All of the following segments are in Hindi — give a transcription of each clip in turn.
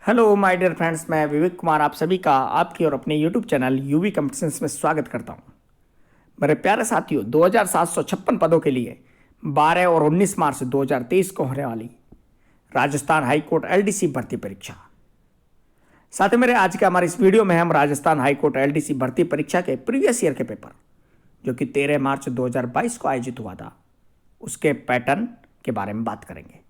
हेलो माय डियर फ्रेंड्स, मैं विवेक कुमार आप सभी का आपकी और अपने यूट्यूब चैनल यूवी कंपटीशंस में स्वागत करता हूं। मेरे प्यारे साथियों, 2756 पदों के लिए 12 और 19 मार्च 2023 को होने वाली राजस्थान हाईकोर्ट एलडीसी भर्ती परीक्षा। साथ ही मेरे आज के हमारे इस वीडियो में हम राजस्थान हाईकोर्ट एलडीसी भर्ती परीक्षा के प्रीवियस ईयर के पेपर जो कि 13 मार्च 2022 को आयोजित हुआ था उसके पैटर्न के बारे में बात करेंगे।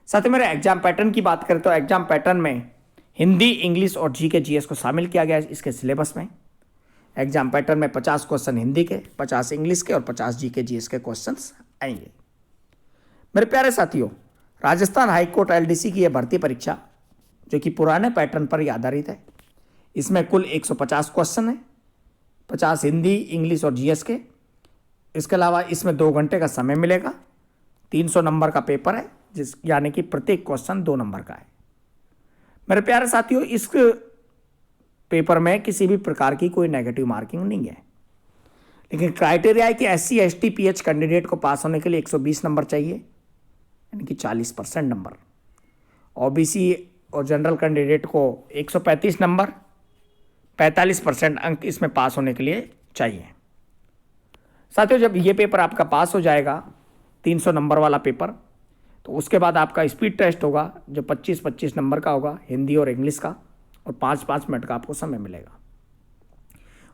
साथ ही मेरे एग्जाम पैटर्न की बात करें तो एग्जाम पैटर्न में हिंदी, इंग्लिश और जीके जीएस को शामिल किया गया है इसके सिलेबस में। एग्जाम पैटर्न में 50 क्वेश्चन हिंदी के, 50 इंग्लिश के और 50 जीके जीएस के क्वेश्चंस आएंगे। मेरे प्यारे साथियों, राजस्थान हाईकोर्ट एलडीसी की यह भर्ती परीक्षा जो कि पुराने पैटर्न पर ही आधारित है। इसमें कुल 150 क्वेश्चन है, 50 हिंदी, इंग्लिश और जीएस के। इसके अलावा इसमें 2 घंटे का समय मिलेगा। 300 नंबर का पेपर है, जिस यानी कि प्रत्येक क्वेश्चन 2 नंबर का है। मेरे प्यारे साथियों, इस पेपर में किसी भी प्रकार की कोई नेगेटिव मार्किंग नहीं है, लेकिन क्राइटेरिया है कि SC, ST, PH कैंडिडेट को पास होने के लिए 120 नंबर चाहिए, यानी कि 40% नंबर। OBC और जनरल कैंडिडेट को 135 नंबर, 45% अंक इसमें पास होने के लिए चाहिए। साथियों, जब ये पेपर आपका पास हो जाएगा, 300 नंबर वाला पेपर, तो उसके बाद आपका स्पीड टेस्ट होगा जो 25-25 नंबर का होगा हिंदी और इंग्लिश का, और 5-5 मिनट का आपको समय मिलेगा।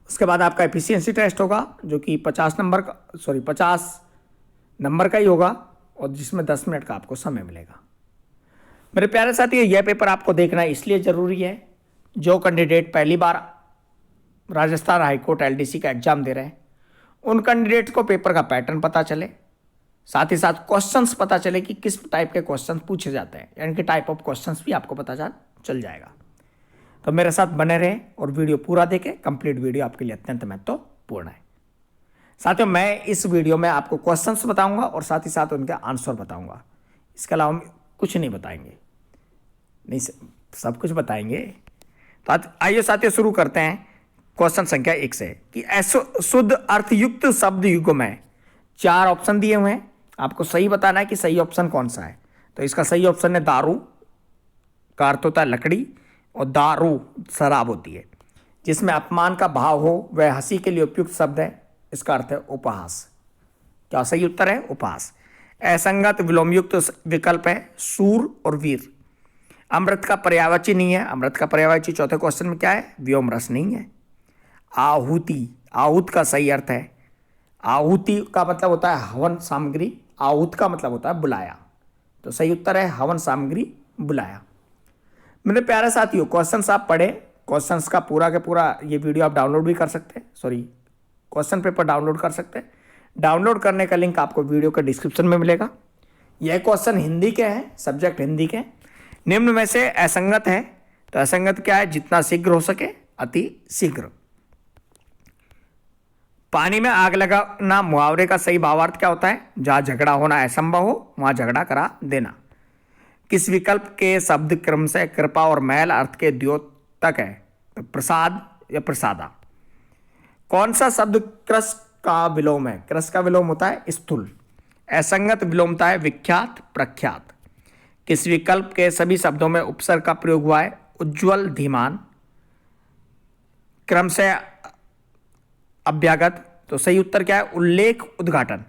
उसके बाद आपका एफिशिएंसी टेस्ट होगा जो कि 50 नंबर का ही होगा, और जिसमें 10 मिनट का आपको समय मिलेगा। मेरे प्यारे साथियों, यह पेपर आपको देखना इसलिए ज़रूरी है जो कैंडिडेट पहली बार राजस्थान हाईकोर्ट एलडीसी का एग्जाम दे रहे हैं, उन कैंडिडेट्स को पेपर का पैटर्न पता चले, साथ ही साथ क्वेश्चंस पता चले कि किस टाइप के क्वेश्चंस पूछे जाते हैं, यानी कि टाइप ऑफ क्वेश्चंस भी आपको पता चल जाएगा। तो मेरे साथ बने रहें और वीडियो पूरा देखें। कंप्लीट वीडियो आपके लिए अत्यंत महत्वपूर्ण है। साथियों, मैं इस वीडियो में आपको क्वेश्चंस बताऊंगा और साथ ही साथ उनके आंसर बताऊंगा। इसके अलावा हम कुछ नहीं बताएंगे, नहीं सब कुछ बताएंगे। तो आइए साथियों शुरू करते हैं क्वेश्चन संख्या 1 से कि शुद्ध अर्थयुक्त शब्द युग में 4 ऑप्शन दिए हुए हैं, आपको सही बताना है कि सही ऑप्शन कौन सा है। तो इसका सही ऑप्शन है दारू, का अर्थ होता है लकड़ी, और दारू शराब होती है। जिसमें अपमान का भाव हो वह हंसी के लिए उपयुक्त शब्द है, इसका अर्थ है उपहास। क्या सही उत्तर है? उपहास। असंगत विलोमयुक्त विकल्प है सूर और वीर। अमृत का पर्यायवाची नहीं है, अमृत का पर्यायवाची चौथे क्वेश्चन में क्या है? व्योम रस नहीं है। आहुति, आहूत का सही अर्थ है, आहुति का मतलब होता है हवन सामग्री, आहूत का मतलब होता है बुलाया। तो सही उत्तर है हवन सामग्री बुलाया। मेरे प्यारे साथियों, क्वेश्चंस आप पढ़े, क्वेश्चंस का पूरा के पूरा ये वीडियो आप डाउनलोड भी कर सकते हैं, क्वेश्चन पेपर डाउनलोड कर सकते हैं। डाउनलोड करने का लिंक आपको वीडियो के डिस्क्रिप्शन में मिलेगा। यह क्वेश्चन हिंदी के हैं, सब्जेक्ट हिंदी के। निम्न में से असंगत है, तो असंगत क्या है? जितना शीघ्र हो सके अति शीघ्र। पानी में आग लगाना मुहावरे का सही भावार्थ क्या होता है? जहां झगड़ा होना असंभव हो वहां झगड़ा करा देना। किस विकल्प के शब्द क्रम से कृपा और महल अर्थ के द्योतक है? तो प्रसाद या प्रसादा। कौन सा शब्द क्रस का विलोम है? क्रस का विलोम होता है स्थूल। असंगत विलोमता है विख्यात, प्रख्यात। किस विकल्प के सभी शब्दों में उपसर्ग का प्रयोग हुआ है? उज्ज्वल, धीमान। क्रम से अभ्यागत, तो सही उत्तर क्या है? उल्लेख, उद्घाटन।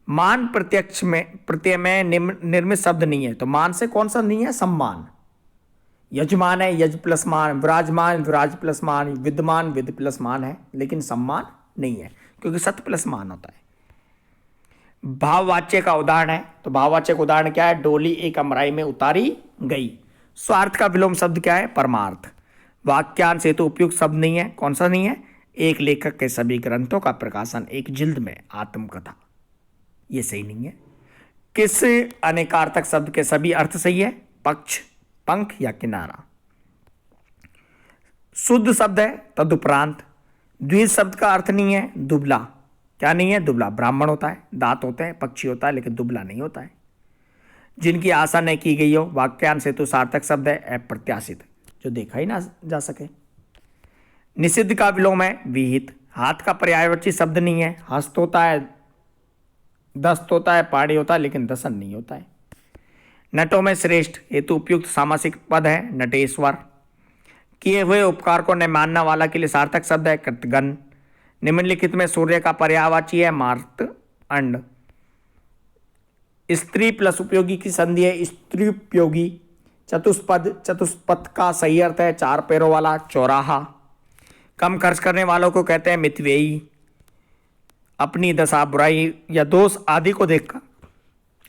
मान प्रत्यक्ष में प्रत्यय में निर्मित शब्द नहीं है, तो मान से कौन सा नहीं है? सम्मान। यजमान है, यज प्लस मान। विराजमान, विराज प्लस मान। विद्यमान, विद प्लस मान है, लेकिन सम्मान नहीं है क्योंकि सत प्लस मान होता है। भाववाच्य का उदाहरण है, तो भाववाच्य का उदाहरण क्या है? डोली एक अमराई में उतारी गई। स्वार्थ का विलोम शब्द क्या है? परमार्थ। वाक्यांश हेतु उपयुक्त शब्द नहीं है, कौन सा नहीं है? एक लेखक के सभी ग्रंथों का प्रकाशन एक जिल्द में, आत्मकथा। ये सही नहीं है। किस अनेकार्थक शब्द के सभी अर्थ सही है? पक्ष, पंख या किनारा। शुद्ध शब्द है तदुपरांत। द्विज शब्द का अर्थ नहीं है दुबला। क्या नहीं है? दुबला। ब्राह्मण होता है, दांत होते हैं, पक्षी होता है, लेकिन दुबला नहीं होता है। जिनकी आशा नहीं की गई हो, वाक्यांश हेतु सार्थक शब्द है अप्रत्याशित, जो देखा ही ना जा सके। निषिद्ध का विलोम है विहित। हाथ का पर्यायवाची शब्द नहीं है। हस्त होता है, दस्त होता है, पाड़ी होता है, लेकिन दसन नहीं होता है। नटों में श्रेष्ठ हेतु उपयुक्त सामासिक पद है नटेश्वर। किए हुए उपकार को न मानने वाला के लिए सार्थक शब्द है कृतघ्न। निम्नलिखित में सूर्य का पर्यायवाची है मार्त अंड। स्त्री प्लस उपयोगी की संधि है स्त्री उपयोगी। चतुष्पद, चतुष्पथ का सही अर्थ है चार पैरों वाला चौराहा। कम खर्च करने वालों को कहते हैं मितव्ययी। अपनी दशा, बुराई या दोष आदि को देखकर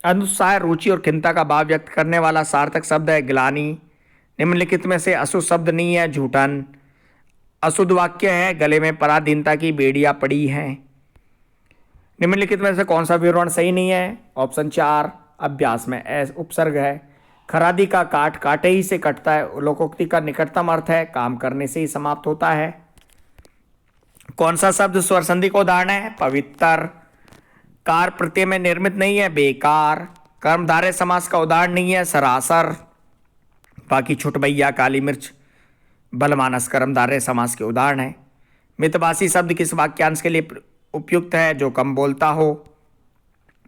अनुत्साह, रुचि और खिन्नता का भाव व्यक्त करने वाला सार्थक शब्द है ग्लानि। निम्नलिखित में से अशुद्ध शब्द नहीं है झूठन। अशुद्ध वाक्य है गले में पराधीनता की बेड़ियां पड़ी हैं। निम्नलिखित में से कौन सा विवरण सही नहीं है? ऑप्शन 4 अभ्यास में एस उपसर्ग है। खरादी का काट काटे ही से कटता है लोकोक्ति का निकटतम अर्थ है काम करने से ही समाप्त होता है। कौन सा शब्द स्वर संधि का उदाहरण है? पवित्र। कार प्रत्यय में निर्मित नहीं है बेकार। कर्मधारय समास का उदाहरण नहीं है सरासर। बाकी छुटभैया, काली मिर्च, बलमानस कर्मधारय समास के उदाहरण है। मितभाषी शब्द किस वाक्यांश के लिए उपयुक्त है? जो कम बोलता हो।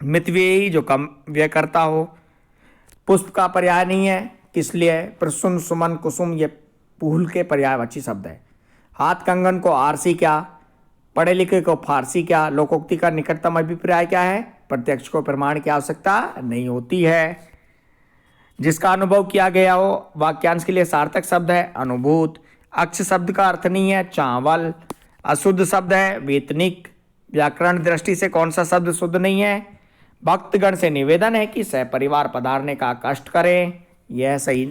मितव्ययी जो कम व्यय करता हो। पुष्प का पर्याय नहीं है किस लिए? प्रसुन, सुमन, कुसुम ये फूल के पर्यायवाची शब्द है। हाथ कंगन को आरसी क्या? पढ़े लिखे को फारसी क्या? लोकोक्ति का निकटतम अभिप्राय क्या है? प्रत्यक्ष को प्रमाण की आवश्यकता नहीं होती है। जिसका अनुभव किया गया हो वाक्यांश के लिए सार्थक शब्द है अनुभूत। अक्ष शब्द का अर्थ नहीं है चावल। अशुद्ध शब्द है वेतनिक। व्याकरण दृष्टि से कौन सा शब्द शुद्ध नहीं है? भक्तगण से निवेदन है कि सपरिवार पधारने का कष्ट करें। यह सही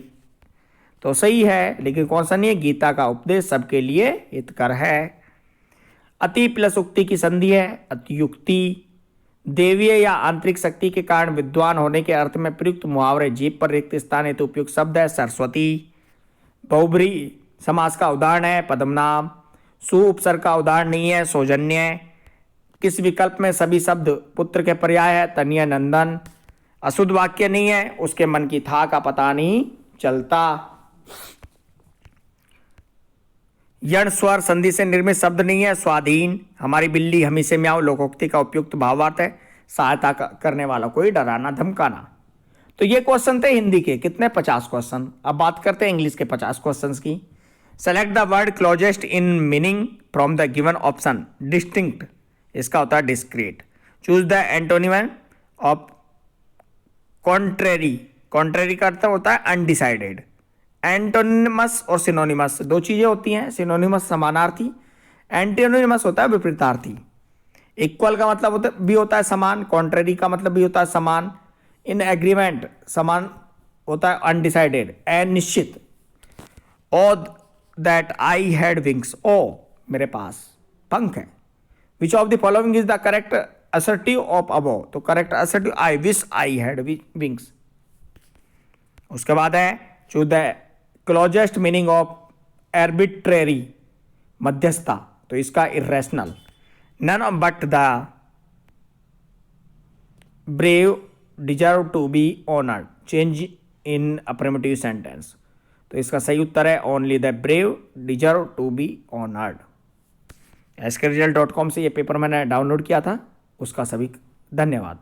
तो सही है, लेकिन कौन सा नहीं है? गीता का उपदेश सबके लिए हितकर है। अति प्लस उक्ति की संधि है अतियुक्ति। देवीय या आंतरिक शक्ति के कारण विद्वान होने के अर्थ में प्रयुक्त मुहावरे जीभ पर रिक्त स्थान हेतु उपयुक्त शब्द है सरस्वती। बहुब्री समास का उदाहरण है पद्मनाभ। सु उपसर्ग का उदाहरण नहीं है सौजन्य। किस विकल्प में सभी शब्द पुत्र के पर्याय है? तनय, नंदन। अशुद्ध वाक्य नहीं है उसके मन की था का पता नहीं चलता। यण स्वर संधि से निर्मित शब्द नहीं है स्वाधीन। हमारी बिल्ली हमी से म्याऊं लोकोक्ति का उपयुक्त भावार्थ है सहायता करने वालों को ही डराना धमकाना। तो ये क्वेश्चन थे हिंदी के कितने 50 क्वेश्चन। अब बात करते हैं इंग्लिश के 50 क्वेश्चंस की। Select the word closest in meaning from the given option. Distinct इसका होता है discrete. Choose the antonym of contrary. Contrary का अर्थ होता है अनडिसाइडेड। एंटोनिमस और सिनोनिमस दो चीजें होती हैं। सिनोनिमस समानार्थी, एंटोनिमस होता है विपरीतार्थी। इक्वल का मतलब भी होता है समान, कॉन्ट्रेरी का मतलब भी होता है समान। इन एग्रीमेंट समान होता है अनडिसाइडेड, अनिश्चित। O that I had wings, ओ मेरे पास पंख है। Which of the following is the correct assertive of above? तो correct assertive I wish I had wings. उसके बाद है choose the closest meaning of arbitrary, मध्यस्थता। तो इसका irrational. None but the brave deserve to be honoured, change in affirmative sentence. तो इसका सही उत्तर है only the brave deserve to be honoured. skresult.com से ये पेपर मैंने डाउनलोड किया था, उसका सभी धन्यवाद।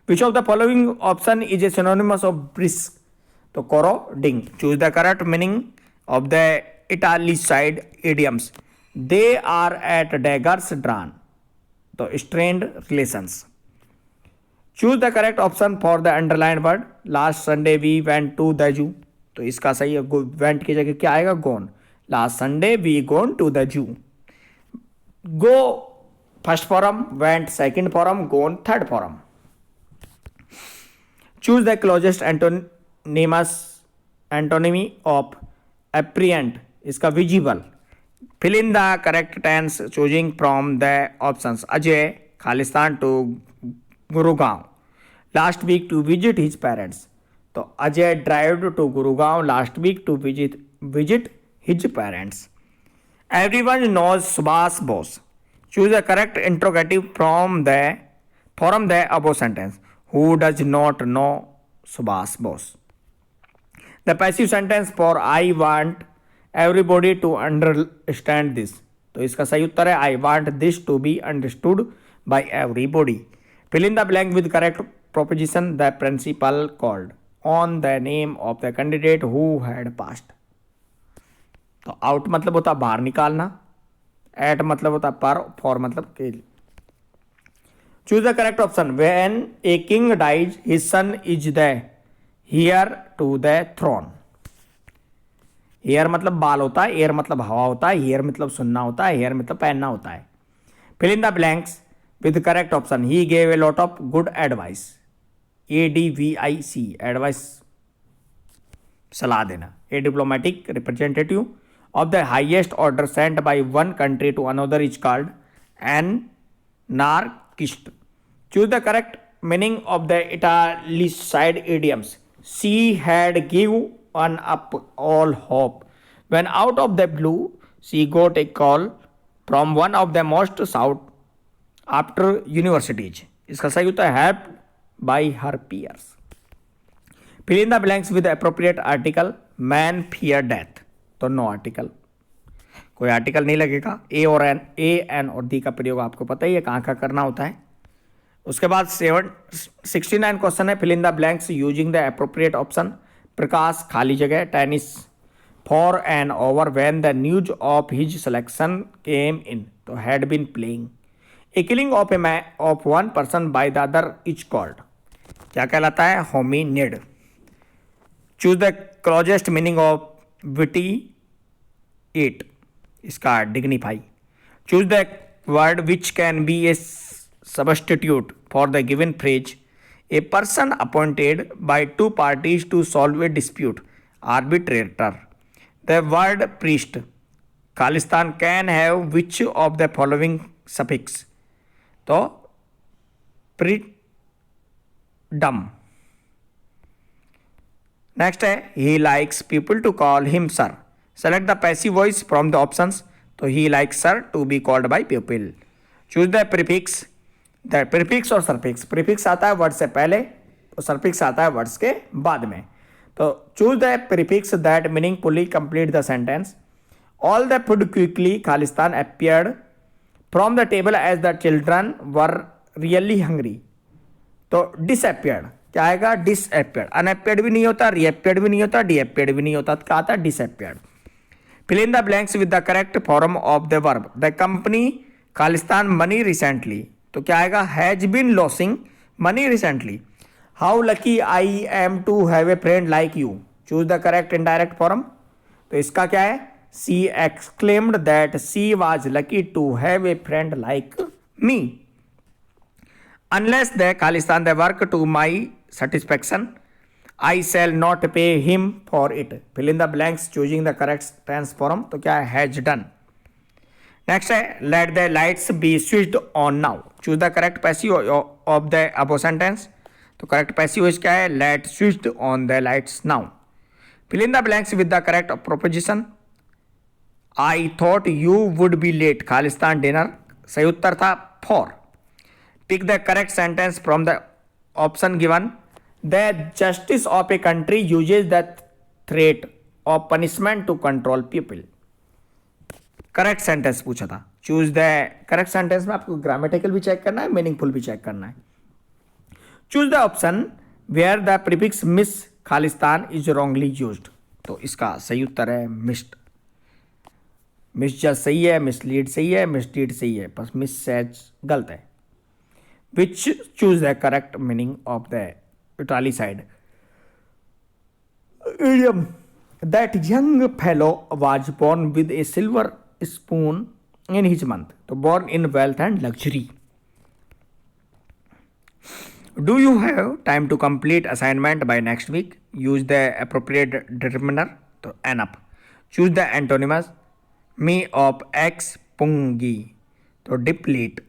Which of the following option is a synonymous of brisk? तो corroding. Choose the correct meaning of the italicised idioms. They are at daggers drawn, तो strained relations. Choose the correct option for the underline word. Last Sunday we went to the zoo, तो इसका सही है वेंट की जगह क्या आएगा? Gone. Last Sunday we gone to the zoo. Go first form, went second form, gone third form. Choose the closest antonymy of apparent, इसका visible. Fill in the correct tense choosing from the options. Ajay खालिस्तान to Gurgaon last week to visit his parents, तो Ajay drived to Gurgaon last week to visit his parents. Everyone knows Subhash Bose. Choose a correct interrogative from the above sentence. Who does not know Subhash Bose? The passive sentence for I want everybody to understand this. तो इसका सही उत्तर है I want this to be understood by everybody. Fill in the blank with correct proposition. The principal called on the name of the candidate who had passed. तो आउट मतलब होता बाहर निकालना, एट मतलब होता पर, फॉर मतलब के लिए। Choose the correct option. When a king dies his son is the heir to the throne. Hair मतलब बाल होता है, एयर मतलब हवा होता है, हेयर मतलब सुनना होता है, हेयर मतलब पहनना होता है। Fill in the blanks with correct option. He gave a lot of good advice. ADVIC advice, सलाह देना। A diplomatic representative of the highest order sent by one country to another is called an anarchist. Choose the correct meaning of the italicised idioms. She had given up all hope when out of the blue she got a call from one of the most sought after universities. इसका सही उत्तर है helped by her peers. Fill in the blanks with the appropriate article. Man fear death. तो नो आर्टिकल, कोई आर्टिकल नहीं लगेगा। ए और एन, ए एन और दी का प्रयोग आपको पता ही है कहाँ कहाँ करना होता है। उसके बाद 69 क्वेश्चन है। Fill in the blanks using the appropriate option. Prakash खाली जगह tennis for an hour when the news of his selection came in, तो had been playing. A killing of a man of one person by the other is called, क्या कहलाता है? Hominid. Choose the closest meaning of vitiate, इसका dignify. Choose the word which can be a substitute for the given phrase. A person appointed by two parties to solve a dispute, arbitrator. The word priest. Khalistan can have which of the following suffix? तो freedom. Next है he likes people to call him sir. Select the passive voice from the options. तो he likes sir to be called by people. Choose the prefix. Prefix और सरफिक्स, प्रीफिक्स आता है वर्ड से पहले और सरफिक्स आता है वर्ड्स के बाद में। तो choose the prefix that meaningfully complete the sentence. All the food quickly Khalistan appeared from the table as the children were really hungry. तो डिसअपियर्ड क्या आएगा? डिसअपियर्ड। अनअपियर्ड भी नहीं होता, रीअपियर्ड भी नहीं होता, डीअपियर्ड भी नहीं होता, तो क्या आता है? Disappeared. Fill in the blanks with the correct form of the verb. The company Khalistan money recently, तो क्या आएगा? Has been losing money recently. How lucky I am to have a friend like you. Choose the correct indirect form. तो इसका क्या है? She exclaimed that she was lucky to have a friend like me. Unless the Khalistan the work to my satisfaction I shall not pay him for it. Fill in the blanks choosing the correct tense form. तो क्या है? Has done. नेक्स्ट है let the lights be switched on now. Choose the correct passive of the above sentence. तो करेक्ट पैसिव क्या है? Let switched on the lights now. Fill in the blanks with the correct preposition. I thought you would be late खालिस्तान डिनर, सही उत्तर था for. Pick the correct sentence from the option given. The justice of a country uses the threat of punishment to control people. Correct sentence पूछा था। चूज द करेक्ट सेंटेंस में आपको ग्रामेटिकल भी चेक करना है, मीनिंगफुल भी चेक करना है। Choose the option where the prefix mis खालिस्तान इज रॉन्गली यूज्ड। तो इसका सही उत्तर है मिस्ड। मिसजज सही है, मिसलीड सही है, मिसलीड सही है, बस मिससेज गलत है। Which choose the correct meaning of the italicised idiom. That young fellow was born with a silver spoon in his mouth. तो born in wealth and luxury. Do you have time to complete assignment by next week? Use the appropriate determiner. तो enough. Choose the antonyms. Me of expungi. तो deplete.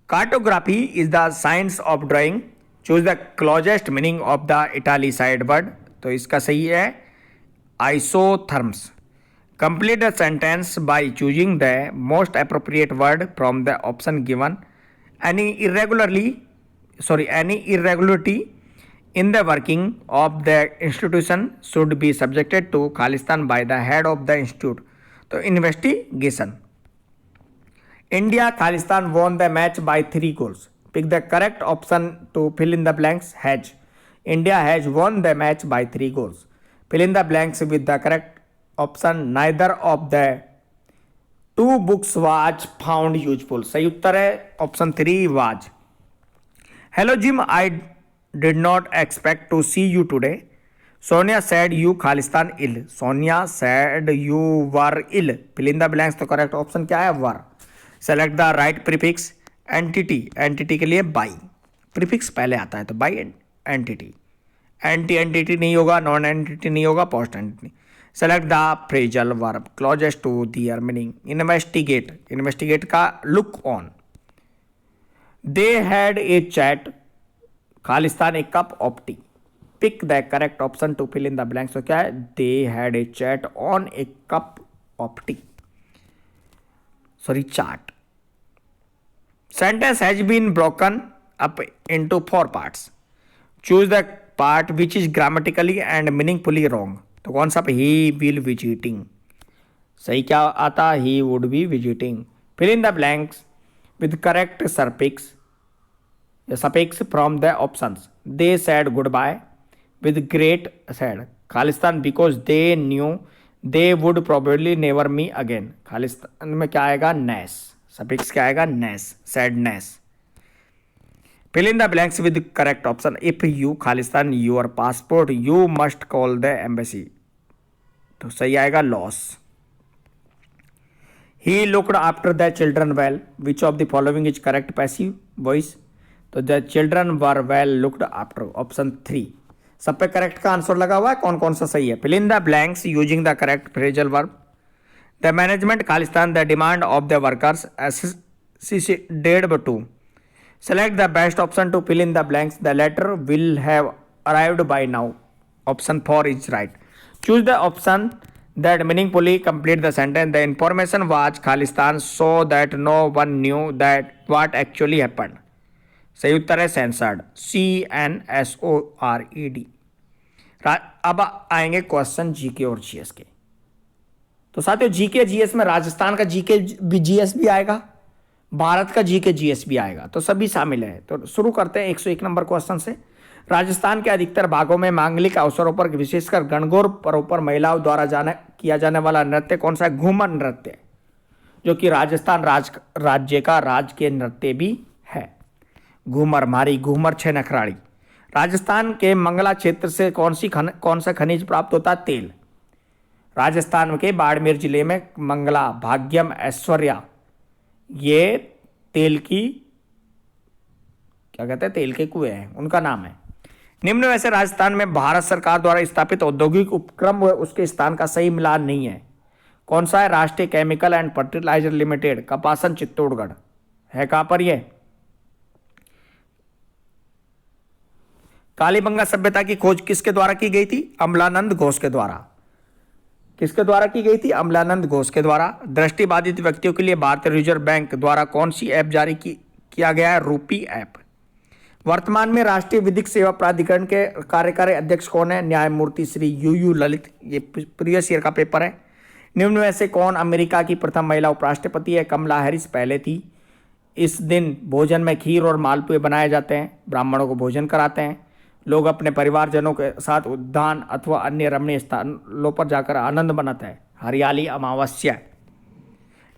Cartography is the science of drawing. Choose the closest meaning of the italicized word. तो इसका सही है isotherms. Complete the sentence by choosing the most appropriate word from the option given. Any irregularity in the working of the institution should be subjected to Khalistan by the head of the institute. तो investigation. India Khalistan won the match by 3 goals. Pick the correct option to fill in the blanks. Has. India has won the match by 3 goals. Fill in the blanks with the correct option neither of the two books was found useful. सही उत्तर है option 3 was. Hello Jim, I did not expect to see you today. Sonia said you Khalistan ill. Sonia said you were ill. Fill in the blanks. तो करेक्ट ऑप्शन क्या है? Were. Select the right prefix. Entity, entity के लिए बाई, प्रीफिक्स पहले आता है तो बाई एंटिटी। एंटी एंटिटी नहीं होगा, नॉन एंटिटी नहीं होगा, post entity. Select the phrasal verb clauses to their meaning. Investigate, investigate का look on. They had a chat, Khalistan a cup of tea. Pick the correct option to fill in the blanks. तो क्या है? They had a chat on a cup of tea, sorry chart. Sentence has been broken up into 4 parts. Choose the part which is grammatically and meaningfully wrong. तो कौन सा? He will visiting. सही क्या आता? He would be visiting. Fill in the blanks with correct suffix from the options. They said goodbye with great sad. Khalistan because they knew they would probably never meet again. Khalistan में क्या आएगा? Ness. सफिक्स क्या आएगा? Ness, sadness. Fill in the blanks with correct option. If you Khalistan your passport you must call the embassy. तो सही आएगा loss. He looked after the children well. Which of the following is correct passive voice? तो the children were well looked after, option 3। सब पे करेक्ट का आंसर लगा हुआ है, कौन कौन सा सही है? Fill in the blanks using the correct phrasal verb. The management Khalistan the demand of the workers acceded to. Select the best option to fill in the blanks. The letter will have arrived by now. Option 4 is right. Choose the option that meaningfully complete the sentence. The information was Khalistan so that no one knew that what actually happened. सही उत्तर है censored. CNSORED. अब आएंगे क्वेश्चन जीके और जीएस के। तो साथियों जीके जीएस में राजस्थान का जीके जीएस भी आएगा, भारत का जीके जीएस भी आएगा, तो सभी शामिल है। तो शुरू करते हैं 101 नंबर क्वेश्चन से। राजस्थान के अधिकतर भागों में मांगलिक अवसरों पर विशेषकर गणगौर पर्वों पर महिलाओं द्वारा किया जाने वाला नृत्य कौन सा है? घूमर नृत्य, जो कि राजस्थान राज्य का राजकीय नृत्य भी है। घूमर मारी, घूमर छह नखराड़ी। राजस्थान के मंगला क्षेत्र से कौन सा खनिज प्राप्त होता है? तेल। राजस्थान के बाड़मेर जिले में मंगला, भाग्यम, ऐश्वर्या, ये तेल की क्या कहते हैं? तेल के कुएं हैं, उनका नाम है। निम्न में से राजस्थान में भारत सरकार द्वारा स्थापित औद्योगिक उपक्रम व उसके स्थान का सही मिलान नहीं है। कौन सा है? Rashtriya chemical and fertilizer limited, Kapasan, Chittorgarh. है कहां पर यह? कालीबंगा सभ्यता की खोज किसके द्वारा की गई थी? अमलानंद घोष के द्वारा। किसके द्वारा की गई थी? अमलानंद घोष के द्वारा। दृष्टिबाधित व्यक्तियों के लिए भारतीय रिजर्व बैंक द्वारा कौन सी ऐप जारी किया गया है? रूपी ऐप। वर्तमान में राष्ट्रीय विधिक सेवा प्राधिकरण के कार्यकारी अध्यक्ष कौन है? न्यायमूर्ति श्री यू ललित। ये प्रीवियस ईयर का पेपर है। निम्न में से कौन अमेरिका की प्रथम महिला उपराष्ट्रपति है? कमला हैरिस पहले थी। इस दिन भोजन में खीर और मालपुए बनाए जाते हैं, ब्राह्मणों को भोजन कराते हैं। लोग अपने परिवारजनों के साथ उद्यान अथवा अन्य रमणीय स्थानों पर जाकर आनंद मनाते हैं। हरियाली अमावस्या।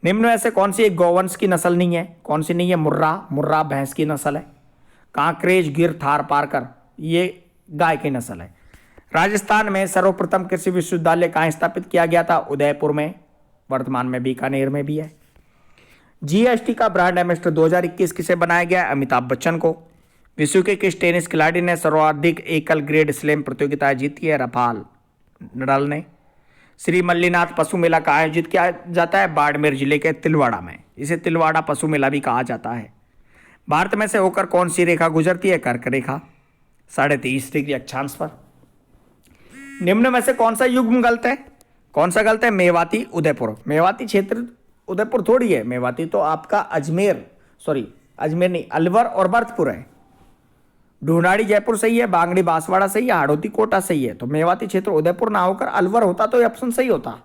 निम्न में से कौन सी एक गौवंश की नस्ल नहीं है? कौन सी नहीं है? मुर्रा, मुर्रा भैंस की नस्ल है। कांकरेज, गिर, थार पारकर, ये गाय की नस्ल है। राजस्थान में सर्वप्रथम कृषि विश्वविद्यालय कहाँ स्थापित किया गया था? उदयपुर में। वर्तमान में बीकानेर में भी है। जीएसटी का ब्रांड एम्बेसडर 2021 किसे बनाया गया? अमिताभ बच्चन को। विश्व के किस टेनिस खिलाड़ी ने सर्वाधिक एकल ग्रेड स्लैम प्रतियोगिता जीती है? राफेल नडाल ने। श्री मल्लीनाथ पशु मेला का आयोजित किया जाता है बाड़मेर जिले के तिलवाड़ा में। इसे तिलवाड़ा पशु मेला भी कहा जाता है। भारत में से होकर कौन सी रेखा गुजरती है? कर्क रेखा, 23.5 डिग्री अक्षांश पर। निम्न में से कौन सा युग्म गलत है? कौन सा गलत है? मेवाती, उदयपुर। मेवाती क्षेत्र उदयपुर थोड़ी है। मेवाती तो आपका अजमेर नहीं, अलवर और भरतपुर है। ढूंढाड़ी जयपुर सही है, बांगड़ी बांसवाड़ा सही है, हाड़ौती कोटा सही है। तो मेवाती क्षेत्र उदयपुर ना होकर अलवर होता तो ये ऑप्शन सही होता।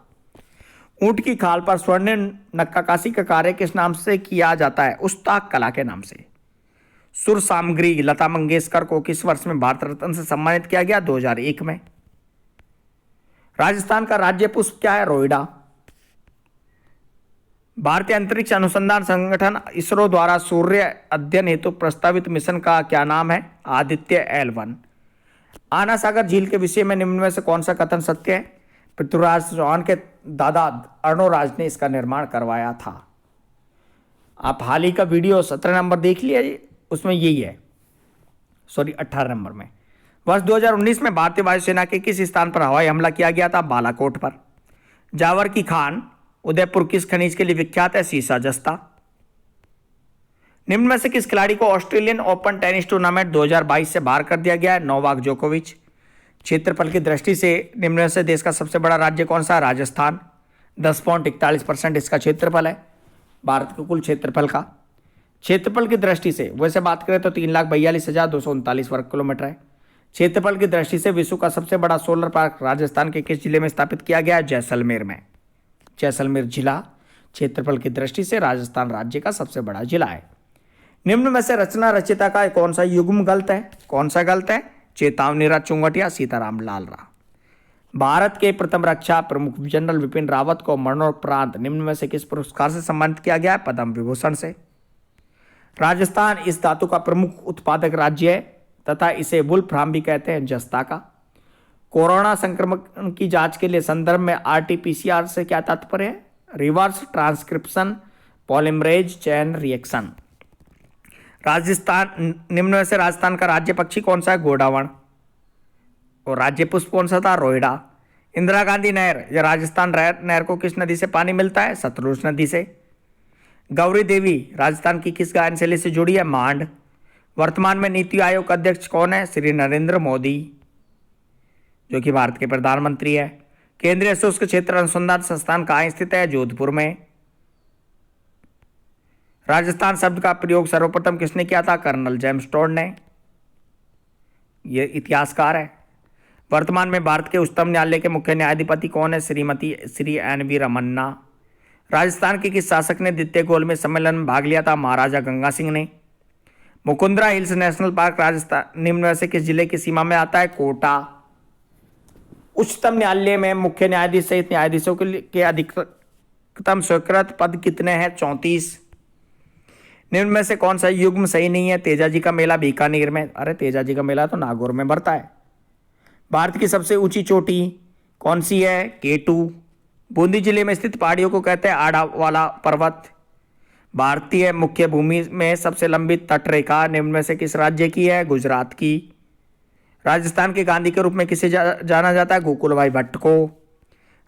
ऊंट की खाल पर स्वर्ण नक्काशी का कार्य किस नाम से किया जाता है? उस्ताक कला के नाम से। सुर सामग्री लता मंगेशकर को किस वर्ष में भारत रत्न से सम्मानित किया गया? 2001 में। राजस्थान का राज्य पुष्प क्या है? रोइडा। भारतीय अंतरिक्ष अनुसंधान संगठन इसरो द्वारा सूर्य अध्ययन हेतु प्रस्तावित मिशन का क्या नाम है? आदित्य L1। आना सागर झील के विषय में निम्न में से कौन सा कथन सत्य है? पृथ्वीराज चौहान के दादा अर्णोराज ने इसका निर्माण करवाया था। आप हाल ही का वीडियो 17 नंबर देख लिया, उसमें यही है, सॉरी 18 नंबर में। वर्ष 2019 में भारतीय वायुसेना के किस स्थान पर हवाई हमला किया गया था? बालाकोट पर। जावर की खान उदयपुर किस खनिज के लिए विख्यात है? सीसा जस्ता। निम्न में से किस खिलाड़ी को ऑस्ट्रेलियन ओपन टेनिस टूर्नामेंट 2022 से बाहर कर दिया गया है? नोवाक जोकोविच। क्षेत्रफल की दृष्टि से निम्न में से देश का सबसे बड़ा राज्य कौन सा? राजस्थान। 10.41% इसका क्षेत्रफल है भारत के कुल क्षेत्रफल का। क्षेत्रफल की दृष्टि से वैसे बात करें तो 3,42,239 वर्ग किलोमीटर है। क्षेत्रफल की दृष्टि से विश्व का सबसे बड़ा सोलर पार्क राजस्थान के किस जिले में स्थापित किया गया है? जैसलमेर में। जैसलमेर जिला क्षेत्रफल की दृष्टि से राजस्थान राज्य का सबसे बड़ा जिला है। निम्न में से रचना रचिता का कौन सा युग्म गलत है? कौन सा गलत है? चेतावनी चुंगटिया, सीताराम लालरा। भारत के प्रथम रक्षा प्रमुख जनरल विपिन रावत को मरणोपरांत निम्न में से किस पुरस्कार से सम्मानित किया गया है? पद्म विभूषण से। राजस्थान इस धातु का प्रमुख उत्पादक राज्य है तथा इसे वुल्फ्राम भी कहते हैं, जस्ता का। कोरोना संक्रमण की जांच के लिए संदर्भ में RT-PCR से क्या तात्पर्य है? Reverse transcription polymerase chain reaction. Rajasthan निम्न में से राजस्थान का राज्य पक्षी कौन सा है? गोडावण। और राज्य पुष्प कौन सा था? रोहिड़ा। इंदिरा गांधी नहर या राजस्थान नहर को किस नदी से पानी मिलता है? सतलुज नदी से। गौरी देवी राजस्थान की किस गायन शैली से जुड़ी है? मांड। वर्तमान में नीति आयोग का अध्यक्ष कौन है? श्री नरेंद्र मोदी, जो कि भारत के प्रधानमंत्री है। केंद्रीय शुष्क क्षेत्र अनुसंधान संस्थान कहाँ स्थित है? जोधपुर में। राजस्थान शब्द का प्रयोग सर्वप्रथम किसने किया था? कर्नल जेम्स टोड ने। यह इतिहासकार है। वर्तमान में भारत के उच्चतम न्यायालय के मुख्य न्यायाधिपति कौन है? श्रीमती श्री NV रमन्ना। राजस्थान के किस शासक ने द्वितीय गोलमेज सम्मेलन में भाग लिया था? महाराजा गंगा सिंह ने। Mukundra hills national park Rajasthan निम्न में से किस जिले की सीमा में आता है? कोटा। उच्चतम न्यायालय में मुख्य न्यायाधीश सहित न्यायाधीशों के अधिकतम स्वीकृत पद कितने हैं? 34। निम्न में से कौन सा युग्म सही नहीं है? तेजाजी का मेला बीकानेर में। अरे तेजाजी का मेला तो नागौर में बढ़ता है। भारत की सबसे ऊंची चोटी कौन सी है? K2। बूंदी जिले में स्थित पहाड़ियों को कहते हैं आड़ा वाला पर्वत। भारतीय मुख्य भूमि में सबसे लंबी तटरेखा निम्न में से किस राज्य की है? गुजरात की। राजस्थान के गांधी के रूप में किसे जाना जाता है? गोकुल भाई भट्ट को।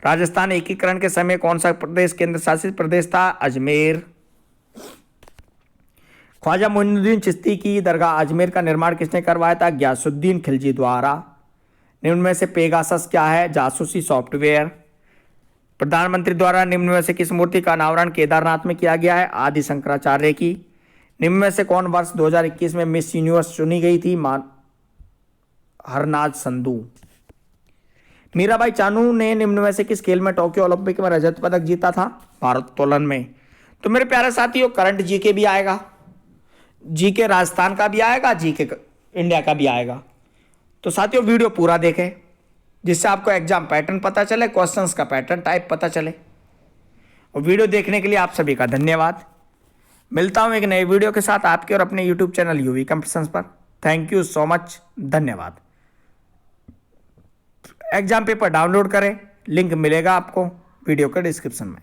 राजस्थान एकीकरण के समय कौन सा प्रदेश केंद्र शासित प्रदेश था? अजमेर। ख्वाजा मोइनुद्दीन चिश्ती की दरगाह अजमेर का निर्माण किसने करवाया था? गयासुद्दीन खिलजी द्वारा। निम्न में से पेगासस क्या है? जासूसी सॉफ्टवेयर। प्रधानमंत्री द्वारा निम्न में से किस मूर्ति का अनावरण केदारनाथ में किया गया है? आदि शंकराचार्य की। निम्न में से कौन वर्ष 2021 में मिस यूनिवर्स चुनी गई थी? हरनाज संधू। मीराबाई चानू ने निम्न में से किस खेल में टोक्यो ओलंपिक में रजत पदक जीता था? भारोत्तोलन में। तो मेरे प्यारे साथियों, करंट जीके भी आएगा, जीके राजस्थान का भी आएगा, जीके इंडिया का भी आएगा। तो साथियों वीडियो पूरा देखें जिससे आपको एग्जाम पैटर्न पता चले, क्वेश्चंस का पैटर्न टाइप पता चले। और वीडियो देखने के लिए आप सभी का धन्यवाद। मिलता हूं एक नए वीडियो के साथ आपके और अपने यूट्यूब चैनल यूवी कंपटीशंस पर। थैंक यू सो मच, धन्यवाद। एग्जाम पेपर डाउनलोड करें, लिंक मिलेगा आपको वीडियो के डिस्क्रिप्शन में।